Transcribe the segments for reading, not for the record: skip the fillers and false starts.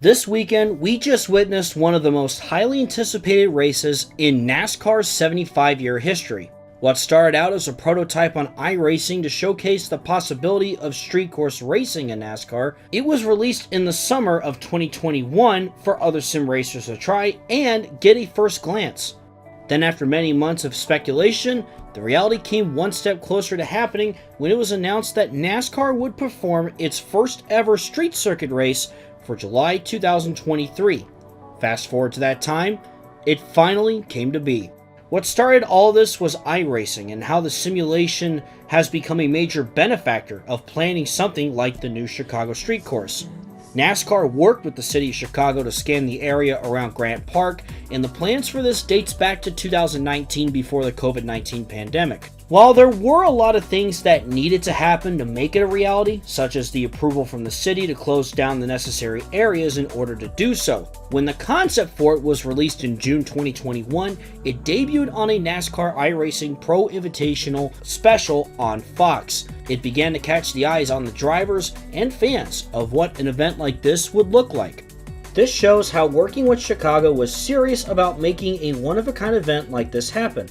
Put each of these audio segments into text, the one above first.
This weekend, we just witnessed one of the most highly anticipated races in NASCAR's 75-year history. What started out as a prototype on iRacing to showcase the possibility of street course racing in NASCAR, it was released in the summer of 2021 for other sim racers to try and get a first glance. Then after many months of speculation, the reality came one step closer to happening when it was announced that NASCAR would perform its first ever street circuit race for July 2023. Fast forward to that time, it finally came to be. What started all this was iRacing and how the simulation has become a major benefactor of planning something like the new Chicago street course. NASCAR worked with the city of Chicago to scan the area around Grant Park, and the plans for this dates back to 2019 before the COVID-19 pandemic. While there were a lot of things that needed to happen to make it a reality, such as the approval from the city to close down the necessary areas in order to do so, when the concept for it was released in June 2021, it debuted on a NASCAR iRacing Pro Invitational special on Fox. It began to catch the eyes on the drivers and fans of what an event like this would look like. This shows how working with Chicago was serious about making a one-of-a-kind event like this happen.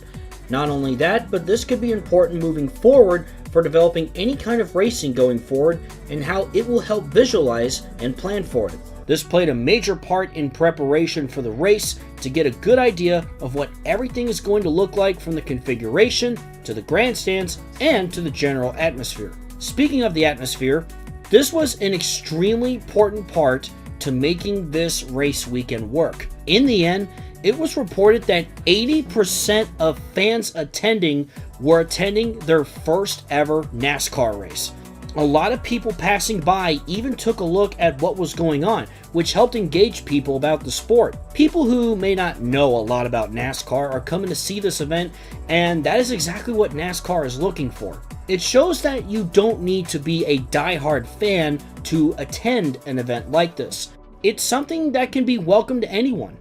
Not only that, but this could be important moving forward for developing any kind of racing going forward and how it will help visualize and plan for it. This played a major part in preparation for the race to get a good idea of what everything is going to look like, from the configuration to the grandstands and to the general atmosphere. Speaking of the atmosphere, this was an extremely important part to making this race weekend work. In the end, it was reported that 80% of fans attending were attending their first ever NASCAR race. A lot of people passing by even took a look at what was going on, which helped engage people about the sport. People who may not know a lot about NASCAR are coming to see this event, and that is exactly what NASCAR is looking for. It shows that you don't need to be a diehard fan to attend an event like this. It's something that can be welcome to anyone.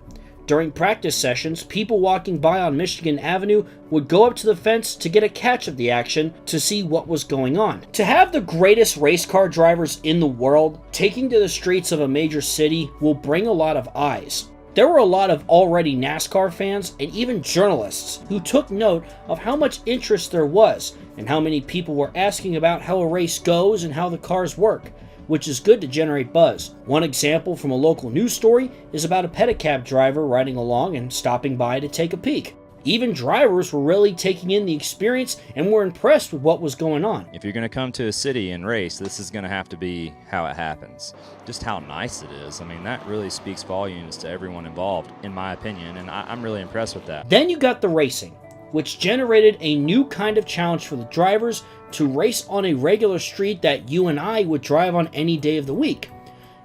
During practice sessions, people walking by on Michigan Avenue would go up to the fence to get a catch of the action to see what was going on. To have the greatest race car drivers in the world taking to the streets of a major city will bring a lot of eyes. There were a lot of already NASCAR fans and even journalists who took note of how much interest there was and how many people were asking about how a race goes and how the cars work, which is good to generate buzz. One example from a local news story is about a pedicab driver riding along and stopping by to take a peek. Even drivers were really taking in the experience and were impressed with what was going on. If you're going to come to a city and race, this is going to have to be how it happens. Just how nice it is. I mean, that really speaks volumes to everyone involved, in my opinion, and I'm really impressed with that. Then you got the racing, which generated a new kind of challenge for the drivers to race on a regular street that you and I would drive on any day of the week.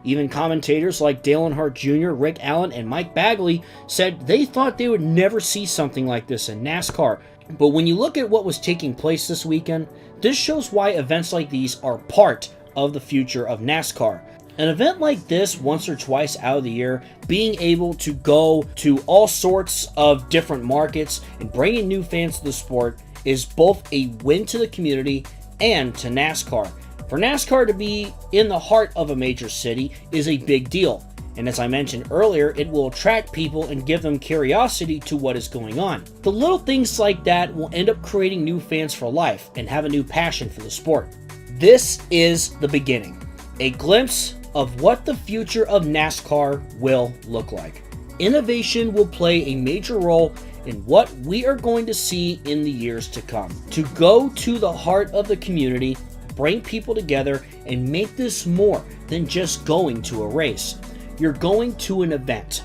Even commentators like Dale Earnhardt Jr., Rick Allen, and Mike Bagley said they thought they would never see something like this in NASCAR. But when you look at what was taking place this weekend, this shows why events like these are part of the future of NASCAR. An event like this, once or twice out of the year, being able to go to all sorts of different markets and bringing new fans to the sport, is both a win to the community and to NASCAR. For NASCAR to be in the heart of a major city is a big deal, and as I mentioned earlier, it will attract people and give them curiosity to what is going on. The little things like that will end up creating new fans for life and have a new passion for the sport. This is the beginning, a glimpse of what the future of NASCAR will look like. Innovation will play a major role in what we are going to see in the years to come. To go to the heart of the community, bring people together, and make this more than just going to a race. You're going to an event.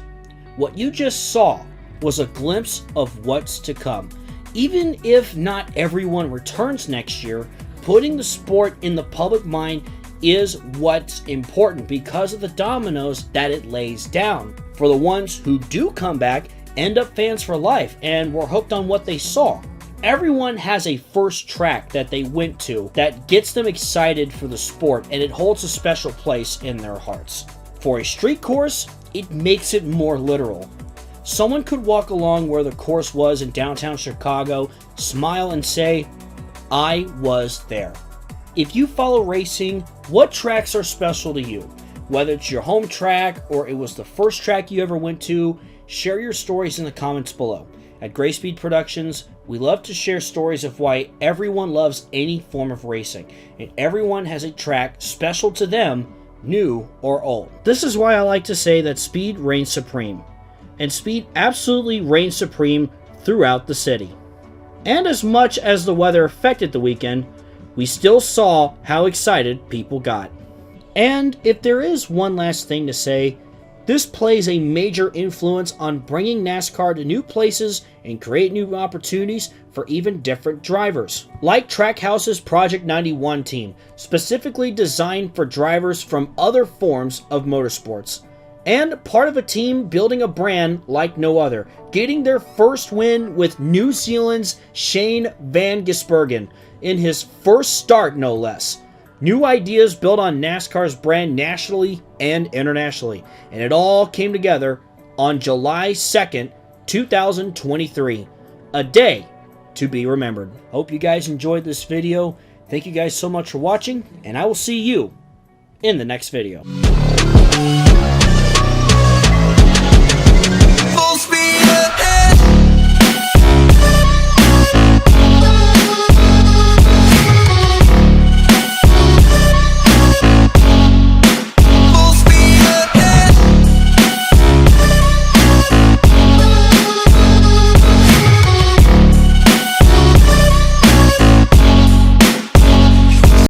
What you just saw was a glimpse of what's to come. Even if not everyone returns next year, putting the sport in the public mind is what's important because of the dominoes that it lays down. For the ones who do come back, end up fans for life and were hooked on what they saw. Everyone has a first track that they went to that gets them excited for the sport, and it holds a special place in their hearts. For a street course, it makes it more literal. Someone could walk along where the course was in downtown Chicago, smile and say, "I was there." If you follow racing, what tracks are special to you? Whether it's your home track or it was the first track you ever went to, share your stories in the comments below. At Gray Speed Productions, we love to share stories of why everyone loves any form of racing, and everyone has a track special to them, new or old. This is why I like to say that speed reigns supreme, and speed absolutely reigns supreme throughout the city. And as much as the weather affected the weekend, we still saw how excited people got. And if there is one last thing to say, this plays a major influence on bringing NASCAR to new places and create new opportunities for even different drivers. Like Trackhouse's Project 91 team, specifically designed for drivers from other forms of motorsports. And part of a team building a brand like no other, getting their first win with New Zealand's Shane van Gisbergen in his first start, no less. New ideas built on NASCAR's brand nationally and internationally, and it all came together on July 2nd, 2023, a day to be remembered. Hope you guys enjoyed this video. Thank you guys so much for watching, and I will see you in the next video.